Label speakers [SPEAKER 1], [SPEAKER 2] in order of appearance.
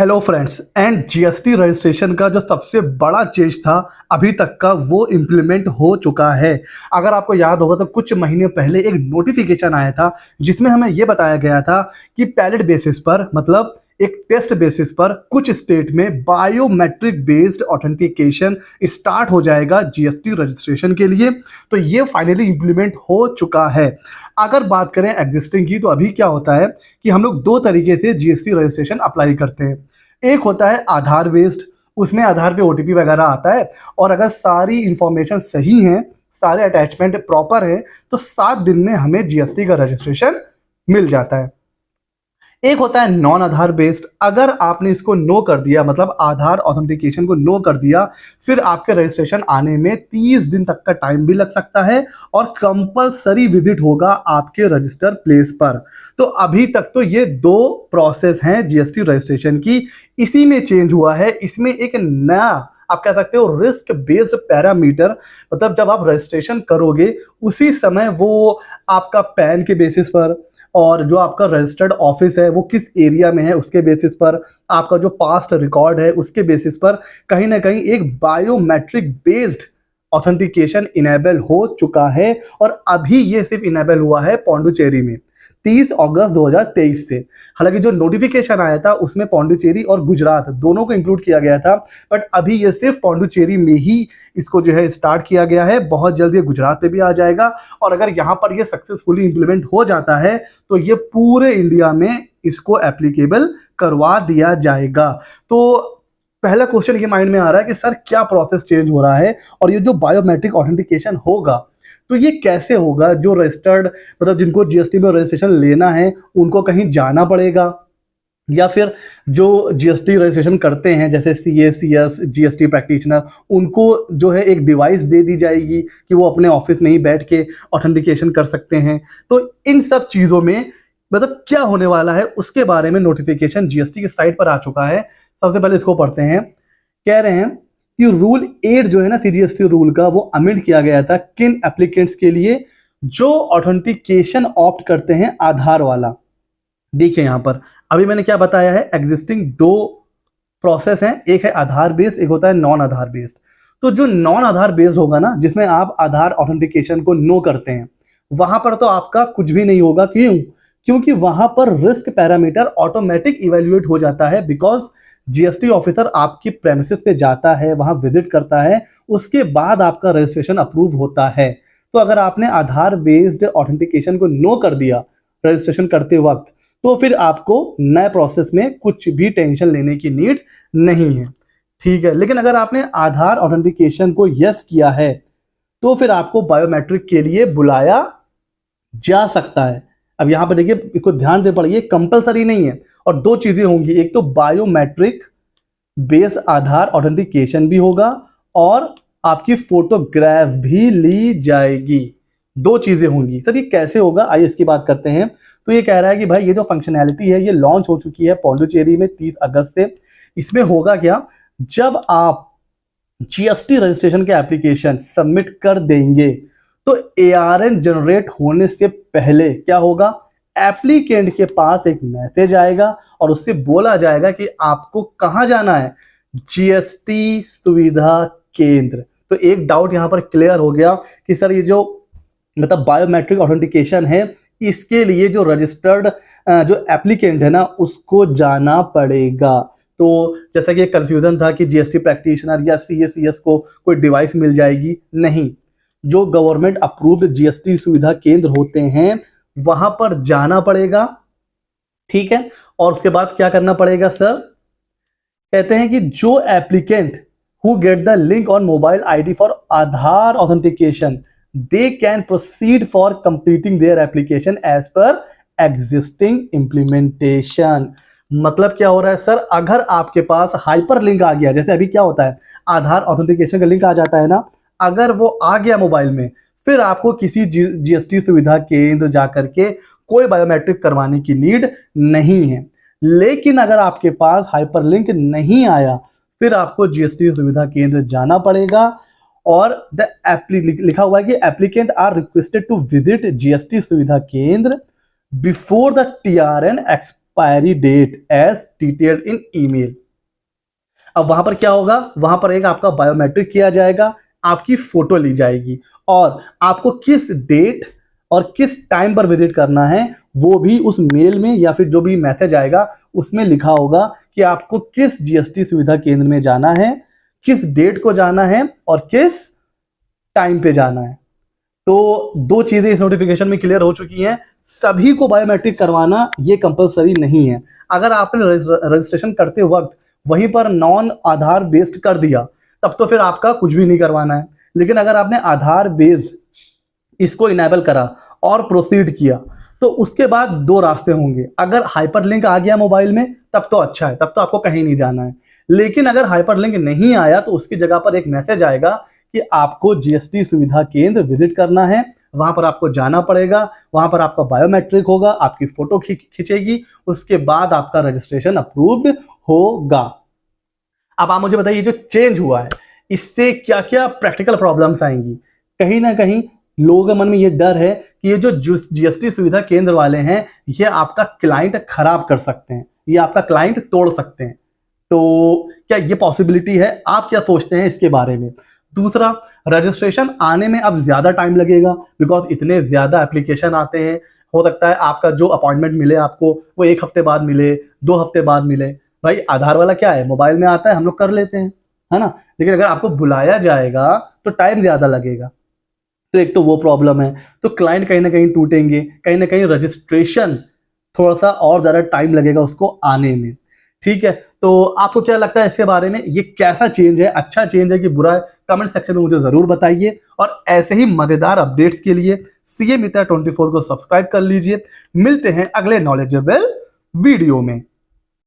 [SPEAKER 1] Hello friends and GST registration का जो सबसे बड़ा चेंज था अभी तक का वो इम्प्लीमेंट हो चुका है। अगर आपको याद होगा तो कुछ महीने पहले एक नोटिफिकेशन आया था जिसमें हमें ये बताया गया था कि पैलेट बेसिस पर मतलब एक टेस्ट बेसिस पर कुछ स्टेट में बायोमेट्रिक बेस्ड ऑथेंटिकेशन स्टार्ट हो जाएगा जीएसटी रजिस्ट्रेशन के लिए। तो ये फाइनली इम्प्लीमेंट हो चुका है। अगर बात करें एग्जिस्टिंग की तो अभी क्या होता है कि हम लोग दो तरीके से जीएसटी रजिस्ट्रेशन अप्लाई करते हैं। एक होता है आधार बेस्ड, उसमें आधार पे ओटीपी वगैरह आता है और अगर सारी इंफॉर्मेशन सही है, सारे अटैचमेंट प्रॉपर है तो 7 दिन में हमें जीएसटी का रजिस्ट्रेशन मिल जाता है। एक होता है नॉन आधार बेस्ड, अगर आपने इसको नो कर दिया मतलब आधार ऑथेंटिकेशन को नो कर दिया फिर आपके रजिस्ट्रेशन आने में 30 दिन तक का टाइम भी लग सकता है और कंपलसरी विजिट होगा आपके रजिस्टर प्लेस पर। तो अभी तक तो ये दो प्रोसेस हैं जीएसटी रजिस्ट्रेशन की, इसी में चेंज हुआ है। इसमें एक नया आप कह सकते हो रिस्क बेस्ड पैरामीटर, मतलब जब आप रजिस्ट्रेशन करोगे उसी समय वो आपका पैन के बेसिस पर और जो आपका रजिस्टर्ड ऑफिस है वो किस एरिया में है उसके बेसिस पर, आपका जो पास्ट रिकॉर्ड है उसके बेसिस पर कहीं ना कहीं एक बायोमेट्रिक बेस्ड ऑथेंटिकेशन इनेबल हो चुका है। और अभी ये सिर्फ इनेबल हुआ है पौंडुचेरी में 30 अगस्त 2023 से। हालांकि जो नोटिफिकेशन आया था उसमें पौंडुचेरी और गुजरात दोनों को इंक्लूड किया गया था, बट अभी ये सिर्फ पौंडुचेरी में ही इसको जो है स्टार्ट किया गया है। बहुत जल्दी ये गुजरात पे भी आ जाएगा और अगर यहाँ पर ये सक्सेसफुली इंप्लीमेंट हो जाता है तो ये पूरे इंडिया में इसको एप्लीकेबल करवा दिया जाएगा। तो पहला क्वेश्चन ये माइंड में आ रहा है कि सर क्या प्रोसेस चेंज हो रहा है और ये जो बायोमेट्रिक ऑथेंटिकेशन होगा तो ये कैसे होगा। जो रजिस्टर्ड मतलब जिनको जीएसटी में रजिस्ट्रेशन लेना है उनको कहीं जाना पड़ेगा या फिर जो जीएसटी रजिस्ट्रेशन करते हैं जैसे सीए सीएस जीएसटी प्रैक्टिशनर उनको जो है एक डिवाइस दे दी जाएगी कि वो अपने ऑफिस में ही बैठ के ऑथेंटिकेशन कर सकते हैं। तो इन सब चीज़ों में मतलब क्या होने वाला है उसके बारे में नोटिफिकेशन जीएसटी की साइट पर आ चुका है। सबसे पहले इसको पढ़ते हैं। कह रहे हैं कि रूल 8 जो है ना सीजीएसटी रूल का वो अमेंड किया गया था किन एप्लीकेंट्स के लिए जो ऑथेंटिकेशन ऑप्ट करते हैं आधार वाला। देखिए यहां पर अभी मैंने क्या बताया है, एग्जिस्टिंग दो प्रोसेस हैं, एक है आधार बेस्ड एक होता है नॉन आधार बेस्ड। तो जो नॉन आधार बेस्ड होगा ना जिसमें आप आधार ऑथेंटिकेशन को नो करते हैं वहां पर तो आपका कुछ भी नहीं होगा। क्यों? क्योंकि वहां पर रिस्क पैरामीटर ऑटोमेटिक इवेल्युएट हो जाता है बिकॉज जीएसटी ऑफिसर आपकी प्रेमिसेस पे जाता है, वहां विजिट करता है, उसके बाद आपका रजिस्ट्रेशन अप्रूव होता है। तो अगर आपने आधार बेस्ड ऑथेंटिकेशन को नो कर दिया रजिस्ट्रेशन करते वक्त तो फिर आपको नए प्रोसेस में कुछ भी टेंशन लेने की नीड नहीं है, ठीक है। लेकिन अगर आपने आधार ऑथेंटिकेशन को यस किया है तो फिर आपको बायोमेट्रिक के लिए बुलाया जा सकता है। अब यहां पर देखिए इसको ध्यान से पढ़िए, कंपलसरी नहीं है और दो चीजें होंगी, एक तो बायोमेट्रिक बेस्ड आधार ऑथेंटिकेशन भी होगा और आपकी फोटोग्राफ भी ली जाएगी। दो चीजें होंगी। सर ये कैसे होगा, आइए इसकी बात करते हैं। तो ये कह रहा है कि भाई ये जो फंक्शनैलिटी है ये लॉन्च हो चुकी है पौंडुचेरी में 30 अगस्त से। इसमें होगा क्या, जब आप जीएसटी रजिस्ट्रेशन के एप्लीकेशन सबमिट कर देंगे तो एआरएन जनरेट होने से पहले क्या होगा, एप्लीकेंट के पास एक मैसेज आएगा और उससे बोला जाएगा कि आपको कहां जाना है, जीएसटी सुविधा केंद्र। तो एक डाउट यहां पर क्लियर हो गया कि सर ये जो मतलब बायोमेट्रिक ऑथेंटिकेशन है इसके लिए जो रजिस्टर्ड जो एप्लीकेंट है ना उसको जाना पड़ेगा। तो जैसा कि एक कंफ्यूजन था कि जीएसटी प्रैक्टिशनर या सीएसीएस को कोई डिवाइस मिल जाएगी, नहीं, जो गवर्नमेंट अप्रूव्ड जीएसटी सुविधा केंद्र होते हैं वहां पर जाना पड़ेगा, ठीक है। और उसके बाद क्या करना पड़ेगा सर, कहते हैं कि जो applicant who get the link on mobile ID for Aadhaar authentication they can proceed for completing their application as per existing implementation. मतलब क्या हो रहा है सर, अगर आपके पास हाइपर लिंक आ गया, जैसे अभी क्या होता है आधार ऑथेंटिकेशन का लिंक आ जाता है ना, अगर वो आ गया मोबाइल में फिर आपको किसी जीएसटी सुविधा केंद्र जाकर के कोई बायोमेट्रिक करवाने की नीड नहीं है। लेकिन अगर आपके पास हाइपरलिंक नहीं आया फिर आपको जीएसटी सुविधा केंद्र जाना पड़ेगा और लिखा हुआ है कि applicant are requested to visit GST Suvidha Kendra before the TRN expiry date as detailed in email. अब वहां पर क्या होगा, वहां पर एक आपका बायोमेट्रिक किया जाएगा, आपकी फोटो ली जाएगी और आपको किस डेट और किस टाइम पर विजिट करना है वो भी उस मेल में या फिर जो भी मैसेज आएगा उसमें लिखा होगा कि आपको किस जीएसटी सुविधा केंद्र में जाना है, किस डेट को जाना है और किस टाइम पे जाना है। तो दो चीजें इस नोटिफिकेशन में क्लियर हो चुकी हैं। सभी को बायोमेट्रिक करवाना ये कंपलसरी नहीं है। अगर आपने रजिस्ट्रेशन करते वक्त वहीं पर नॉन आधार बेस्ड कर दिया तब तो फिर आपका कुछ भी नहीं करवाना है। लेकिन अगर आपने आधार बेस्ड इसको इनेबल करा और प्रोसीड किया तो उसके बाद दो रास्ते होंगे। अगर हाइपरलिंक आ गया मोबाइल में तब तो अच्छा है, तब तो आपको कहीं नहीं जाना है। लेकिन अगर हाइपरलिंक नहीं आया तो उसकी जगह पर एक मैसेज आएगा कि आपको जीएसटी सुविधा केंद्र विजिट करना है, वहां पर आपको जाना पड़ेगा, वहां पर आपका बायोमेट्रिक होगा, आपकी फोटो खींचेगी, उसके बाद आपका रजिस्ट्रेशन अप्रूव्ड होगा। अब आप मुझे बताइए ये जो चेंज हुआ है इससे क्या क्या प्रैक्टिकल प्रॉब्लम्स आएंगी। कहीं ना कहीं लोगों के मन में ये डर है कि ये जो जीएसटी सुविधा केंद्र वाले हैं ये आपका क्लाइंट खराब कर सकते हैं, ये आपका क्लाइंट तोड़ सकते हैं। तो क्या ये पॉसिबिलिटी है? आप क्या सोचते हैं इसके बारे में? दूसरा, रजिस्ट्रेशन आने में अब ज्यादा टाइम लगेगा बिकॉज इतने ज्यादा एप्लीकेशन आते हैं। हो सकता है आपका जो अपॉइंटमेंट मिले आपको वो 1 हफ्ते बाद मिले, 2 हफ्ते बाद मिले। भाई आधार वाला क्या है, मोबाइल में आता है, हम लोग कर लेते हैं, है ना। लेकिन अगर आपको बुलाया जाएगा तो टाइम ज्यादा लगेगा। तो एक तो वो प्रॉब्लम है। तो क्लाइंट कहीं ना कहीं टूटेंगे, कहीं ना कहीं रजिस्ट्रेशन थोड़ा सा और ज़्यादा टाइम लगेगा उसको आने में। ठीक है, तो आपको क्या लगता है इसके बारे में? ये कैसा चेंज है, अच्छा चेंज है कि बुरा है? कमेंट सेक्शन में मुझे ज़रूर बताइए। और ऐसे ही मज़ेदार अपडेट्स के लिए सीए मित्रा 24 को सब्सक्राइब कर लीजिए। मिलते हैं अगले नॉलेजेबल वीडियो में।